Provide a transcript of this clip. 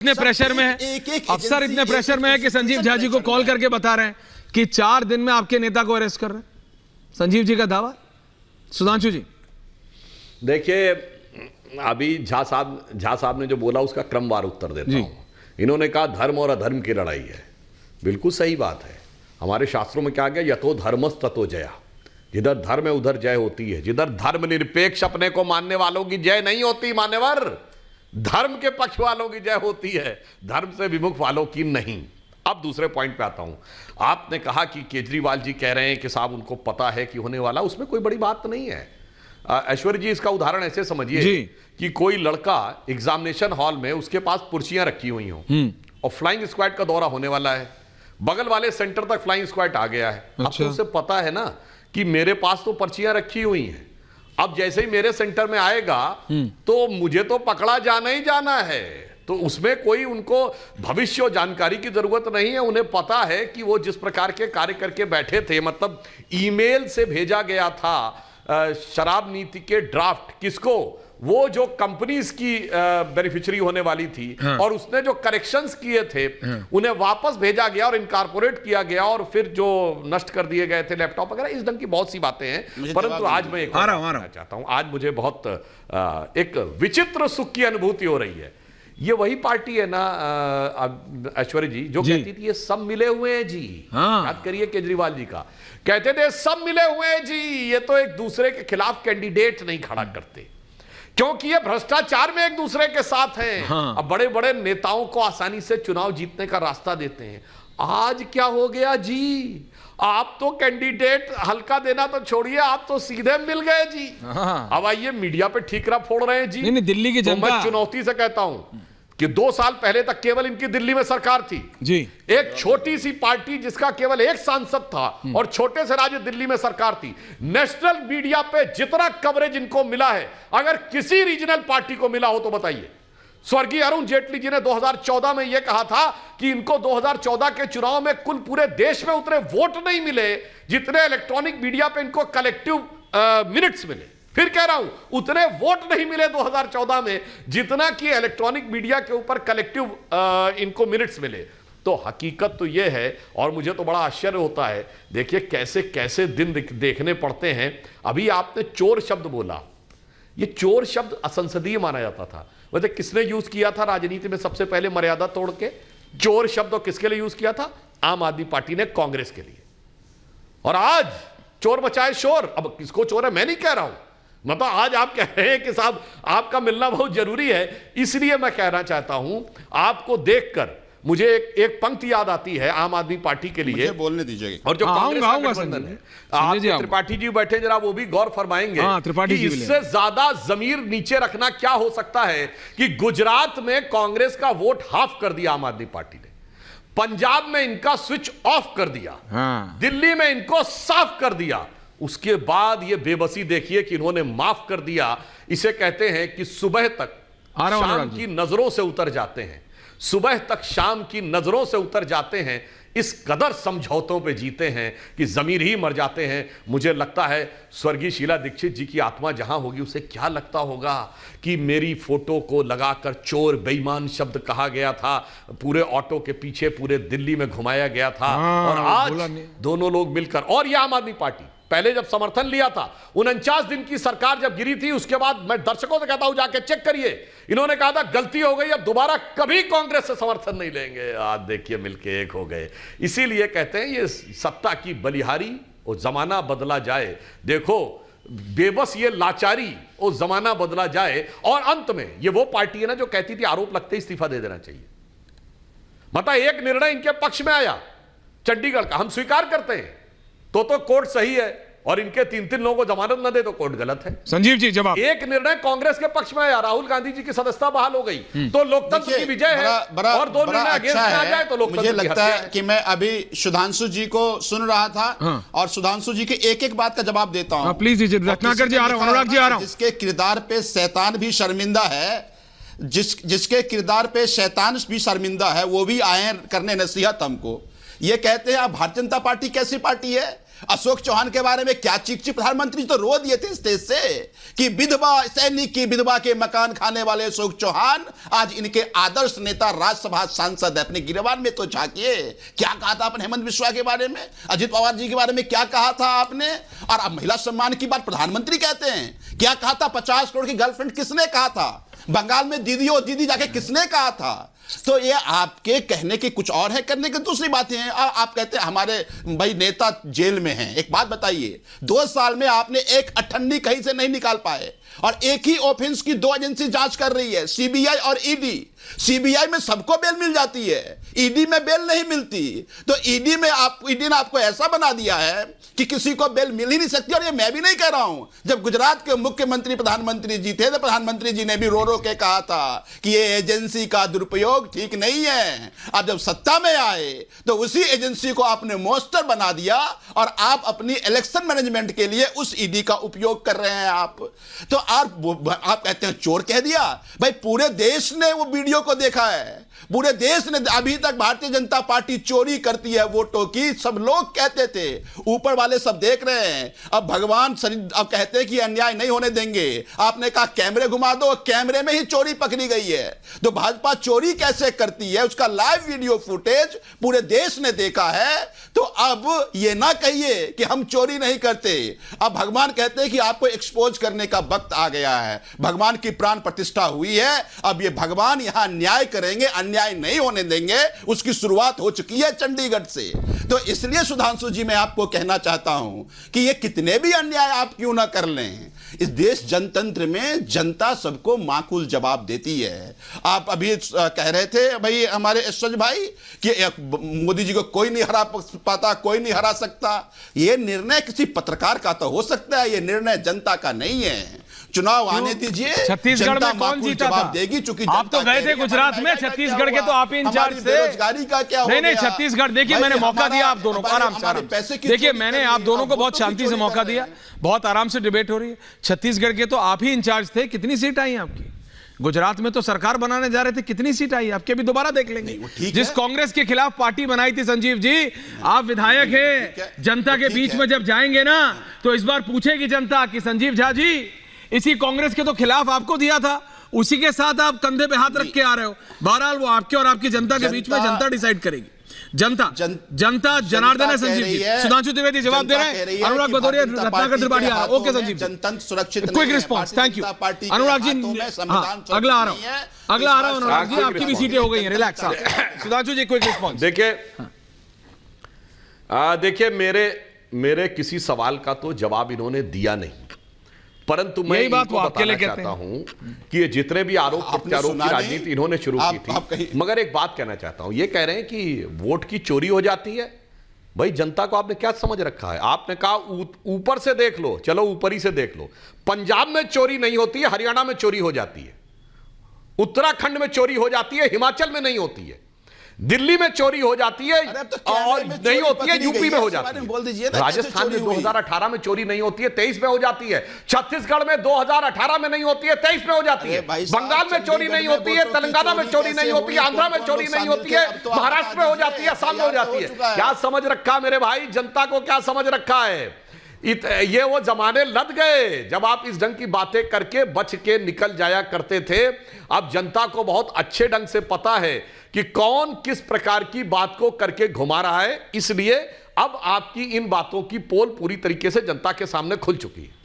इतने प्रेशर में है, अफसर इतने प्रेशर में है कि संजीव झा जी को कॉल करके बता रहे हैं कि 4 दिन में आपके नेता को अरेस्ट कर रहे हैं। संजीव जी का दावा। सुधांशु जी देखिए, अभी झा साहब ने जो बोला उसका क्रमवार उत्तर देता हूं। इन्होंने कहा धर्म और अधर्म की लड़ाई है। बिल्कुल सही बात है। हमारे शास्त्रों में क्या गया, यतो धर्मस ततो जया। जिधर धर्म है उधर जय होती है। जिधर धर्मनिरपेक्ष अपने को मानने वालों की जय नहीं होती मान्यवर, धर्म के पक्ष वालों की जय होती है, धर्म से विमुख वालों की नहीं। अब दूसरे पॉइंट पे आता हूं। आपने कहा कि केजरीवाल जी कह रहे हैं कि साहब उनको पता है कि होने वाला, उसमें कोई बड़ी बात नहीं है। ऐश्वर्य जी, इसका उदाहरण ऐसे समझिए कि कोई लड़का एग्जामिनेशन हॉल में, उसके पास पर्चियां रखी हुई हों और फ्लाइंग स्क्वाड का दौरा होने वाला है, बगल वाले सेंटर तक फ्लाइंग स्क्वाड आ गया है। अब तो उसे पता है ना कि मेरे पास तो पर्चियां रखी हुई हैं, अब जैसे ही मेरे सेंटर में आएगा तो मुझे तो पकड़ा जाना ही जाना है। तो उसमें कोई उनको भविष्य जानकारी की जरूरत नहीं है। उन्हें पता है कि वो जिस प्रकार के कार्य करके बैठे थे, मतलब ईमेल से भेजा गया था शराब नीति के ड्राफ्ट, किसको, वो जो कंपनीज की बेनिफिशियरी होने वाली थी, और उसने जो करेक्शंस किए थे उन्हें वापस भेजा गया और इनकॉर्पोरेट किया गया, और फिर जो नष्ट कर दिए गए थे लैपटॉप वगैरह, इस ढंग की बहुत सी बातें हैं। परंतु आज मैं एक चाहता हूं, आज मुझे बहुत एक विचित्र सुख की अनुभूति हो रही है। ये वही पार्टी है ना ऐश्वर्य जी, जो कहती थी ये सब मिले हुए हैं जी। याद करिए केजरीवाल जी का, कहते थे सब मिले हुए हैं जी, ये तो एक दूसरे के खिलाफ कैंडिडेट नहीं खड़ा करते क्योंकि ये भ्रष्टाचार में एक दूसरे के साथ हैं। अब बड़े बड़े नेताओं को आसानी से चुनाव जीतने का रास्ता देते हैं। आज क्या हो गया जी, आप तो कैंडिडेट हल्का देना तो छोड़िए, आप तो सीधे मिल गए जी। अब आइए मीडिया पे ठीकरा फोड़ रहे हैं जी। नहीं, दिल्ली की जनता, तो मैं चुनौती से कहता हूं कि 2 साल पहले तक केवल इनकी दिल्ली में सरकार थी जी। एक छोटी सी पार्टी जिसका केवल एक सांसद था और छोटे से राज्य दिल्ली में सरकार थी। नेशनल मीडिया पे जितना कवरेज इनको मिला है, अगर किसी रीजनल पार्टी को मिला हो तो बताइए। स्वर्गीय अरुण जेटली जी ने 2014 में यह कहा था कि इनको 2014 के चुनाव में कुल पूरे देश में उतने वोट नहीं मिले जितने इलेक्ट्रॉनिक मीडिया पे इनको कलेक्टिव मिनट्स मिले। फिर कह रहा हूं, उतने वोट नहीं मिले 2014 में जितना कि इलेक्ट्रॉनिक मीडिया के ऊपर कलेक्टिव इनको मिनट्स मिले। तो हकीकत तो यह है, और मुझे तो बड़ा आश्चर्य होता है, देखिए कैसे कैसे दिन देखने पड़ते हैं। अभी आपने चोर शब्द बोला, ये चोर शब्द असंसदीय माना जाता था। वैसे किसने यूज किया था राजनीति में सबसे पहले मर्यादा तोड़ के? चोर शब्द किसके लिए यूज किया था? आम आदमी पार्टी ने, कांग्रेस के लिए। और आज चोर बचाए शोर। अब किसको चोर है मैं नहीं कह रहा हूं, मतलब आज आप कह रहे हैं कि साहब आपका मिलना बहुत जरूरी है, इसलिए मैं कहना चाहता हूं, आपको देखकर मुझे एक पंक्ति याद आती है आम आदमी पार्टी के लिए। मुझे बोलने दीजिएगा। और जो कांग्रेस का गठबंधन है, आप त्रिपाठी जी बैठे, जरा वो भी गौर फरमाएंगे कि इससे ज्यादा जमीर नीचे रखना क्या हो सकता है कि गुजरात में कांग्रेस का वोट हाफ कर दिया आम आदमी पार्टी ने, पंजाब में इनका स्विच ऑफ कर दिया, दिल्ली में इनको साफ कर दिया। उसके बाद ये बेबसी देखिए कि इन्होंने माफ कर दिया। इसे कहते हैं कि सुबह तक शाम की नजरों से उतर जाते हैं, सुबह तक शाम की नजरों से उतर जाते हैं। इस कदर समझौतों पे जीते हैं कि जमीर ही मर जाते हैं। मुझे लगता है स्वर्गीय शीला दीक्षित जी की आत्मा जहां होगी उसे क्या लगता होगा कि मेरी फोटो को लगाकर चोर बेईमान शब्द कहा गया था, पूरे ऑटो के पीछे पूरे दिल्ली में घुमाया गया था, और आज दोनों लोग मिलकर, और ये आम आदमी पार्टी पहले जब समर्थन लिया था, 49 दिन की सरकार जब गिरी थी, उसके बाद मैं दर्शकों से कहता हूं जाके चेक करिए, इन्होंने कहा था गलती हो गई, अब दोबारा कभी कांग्रेस से समर्थन नहीं लेंगे। आज देखिए मिलके एक हो गए। इसीलिए कहते हैं ये सत्ता की बलिहारी और जमाना बदला जाए। देखो बेबस ये लाचारी और जमाना बदला जाए, और अंत में ये वो पार्टी है ना जो कहती थी आरोप लगते ही इस्तीफा दे देना चाहिए। मतलब एक निर्णय इनके पक्ष में आया चंडीगढ़ का, हम स्वीकार करते हैं, तो कोर्ट सही है, और इनके 3-3 लोगों को जमानत न दे तो कोर्ट गलत है। संजीव जी, जवाब। एक निर्णय कांग्रेस के पक्ष में आया, राहुल गांधी जी की सदस्यता बहाल हो गई, तो लोकतंत्र की विजय है। और 2 निर्णय अगेंस्ट में आ जाए तो लोकतंत्र। मुझे लगता है कि मैं अभी सुधांशु जी को सुन रहा था और सुधांशु जी के एक एक बात का जवाब देता हूं। प्लीज रत्नाकर जी आ रहा हूं, अनुराग जी आ रहा हूं। जिसके किरदार पे शैतान भी शर्मिंदा है, जिसके किरदार पे शैतान भी शर्मिंदा है, वो भी आए करने नसीहत हमको। ये कहते हैं आप भारतीय जनता पार्टी कैसी पार्टी है अशोक चौहान के बारे में क्या चीख चीख, प्रधानमंत्री तो रो दिए थे स्टेज से कि विधवा सैनिक की विधवा के मकान खाने वाले अशोक चौहान आज इनके आदर्श नेता, राज्यसभा सांसद है। अपने गिरवान में तो झांकिए, क्या कहा था आपने हेमंत बिस्वा के बारे में, अजित पवार जी के बारे में क्या कहा था आपने, और अब महिला सम्मान की बात प्रधानमंत्री कहते हैं। क्या कहा था 50 करोड़ की गर्लफ्रेंड किसने कहा था, बंगाल में दीदी ओ दीदी जाके किसने कहा था। तो ये आपके कहने की कुछ और है, करने की दूसरी बातें हैं। आप कहते हैं हमारे भाई नेता जेल में हैं। एक बात बताइए, 2 साल में आपने एक अठन्नी कहीं से नहीं निकाल पाए, और एक ही ऑफेंस की 2 एजेंसी जांच कर रही है, सीबीआई और ईडी। सीबीआई में सबको बेल मिल जाती है, ईडी में बेल नहीं मिलती। तो ईडी ने आपको ऐसा बना दिया है कि किसी को बेल मिल ही नहीं सकती। और ये मैं भी नहीं कह रहा हूं, जब गुजरात के मुख्यमंत्री प्रधानमंत्री जी थे तो प्रधानमंत्री जी ने भी रो रो के कहा था कि ये एजेंसी का दुरुपयोग ठीक नहीं है। अब जब सत्ता में आए तो उसी एजेंसी को आपने मोस्टर बना दिया, और आप अपनी इलेक्शन मैनेजमेंट के लिए उस ईडी का उपयोग कर रहे हैं आप। तो आप कहते हैं चोर कह दिया। भाई पूरे देश ने वो वीडियो को देखा है, पूरे देश ने। अभी तक भारतीय जनता पार्टी चोरी करती है वोटों की, सब लोग कहते थे, ऊपर वाले सब देख रहे हैं। अब भगवान अब कहते हैं कि अन्याय नहीं होने देंगे। आपने कहा कैमरे घुमा दो, कैमरे में ही चोरी पकड़ी गई है। तो भाजपा चोरी कैसे करती है उसका लाइव वीडियो फुटेज पूरे देश ने देखा है। तो अब ये ना कहिए कि हम चोरी नहीं करते। अब भगवान कहते हैं कि आपको एक्सपोज करने का वक्त आ गया है। भगवान की प्राण प्रतिष्ठा हुई है, अब ये भगवान यहां न्याय करेंगे, अन्याय नहीं होने देंगे। उसकी शुरुआत हो चुकी है चंडीगढ़ से। तो इसलिए सुधांशु जी मैं आपको कहना चाहता हूं कि ये कितने भी अन्याय आप क्यों ना कर लें, इस देश जनतंत्र में जनता सबको माकूल जवाब देती है। आप अभी कह रहे थे भाई हमारे ऐश्वर्य भाई कि मोदी जी को कोई नहीं हरा पाता, कोई नहीं हरा सकता। यह निर्णय किसी पत्रकार का तो हो सकता है, यह निर्णय जनता का नहीं है। चुनाव आने दीजिए, छत्तीसगढ़ में कौन जीता था? देगी, चूंकि आप तो गए थे गुजरात में, छत्तीसगढ़ के तो आप ही इंचार्ज थे। बेरोजगारी का क्या हो गया? नहीं छत्तीसगढ़ देखिए, मैंने मौका दिया आप दोनों को आराम से। देखिए मैंने आप दोनों को बहुत शांति से मौका दिया, बहुत आराम से डिबेट हो रही है। छत्तीसगढ़ के तो आप ही इंचार्ज थे, कितनी सीट आई आपकी? गुजरात में तो सरकार बनाने जा रहे थे, कितनी सीट आई आपके? भी दोबारा देख लेंगे। जिस कांग्रेस के खिलाफ पार्टी बनाई थी संजीव जी, आप विधायक हैं, जनता के बीच में जब जाएंगे ना तो इस बार पूछेगी जनता कि संजीव झा जी इसी कांग्रेस के तो खिलाफ आपको दिया था, उसी के साथ आप कंधे पे हाथ रख के आ रहे हो। बहरहाल वो आपके और आपकी जनता के बीच में जनता डिसाइड करेगी। जनता जनार्दन है संजीव जी। सुधांशु त्रिवेदी जवाब दे रहे हैं, अनुराग भदौरिया, रत्नाकर त्रिपाठी आ रहा है। ओके संजीव, जनतंत्र सुरक्षित, quick response, thank you Anurag ji. अगला आ रहा हूं अनुराग जी, आपकी भी सीटें हो गई हैं, रिलैक्स। सुधांशु जी क्विक रिस्पांस। देखिए मेरे किसी सवाल का तो जवाब इन्होंने दिया नहीं, परंतु मैं इनको बताना चाहता हूं कि ये जितने भी आरोप प्रत्यारोप की राजनीति इन्होंने शुरू की थी, मगर एक बात कहना चाहता हूं। ये कह रहे हैं कि वोट की चोरी हो जाती है। भाई जनता को आपने क्या समझ रखा है? आपने कहा ऊपर से देख लो, चलो ऊपर ही से देख लो। पंजाब में चोरी नहीं होती है, हरियाणा में चोरी हो जाती है, उत्तराखंड में चोरी हो जाती है, हिमाचल में नहीं होती है, दिल्ली में चोरी हो जाती है और नहीं होती है, यूपी में हो जाती है, राजस्थान में 2018 में चोरी नहीं होती है, 23 में हो जाती है, छत्तीसगढ़ में 2018 में नहीं होती है, 23 में हो जाती है, बंगाल में चोरी नहीं होती है, तेलंगाना में चोरी नहीं होती है, आंध्रा में चोरी नहीं होती है, महाराष्ट्र में हो जाती है, असम में हो जाती है। क्या समझ रखा मेरे भाई, जनता को क्या समझ रखा है? ये वो जमाने लद गए जब आप इस ढंग की बातें करके बच के निकल जाया करते थे। अब जनता को बहुत अच्छे ढंग से पता है कि कौन किस प्रकार की बात को करके घुमा रहा है, इसलिए अब आपकी इन बातों की पोल पूरी तरीके से जनता के सामने खुल चुकी है।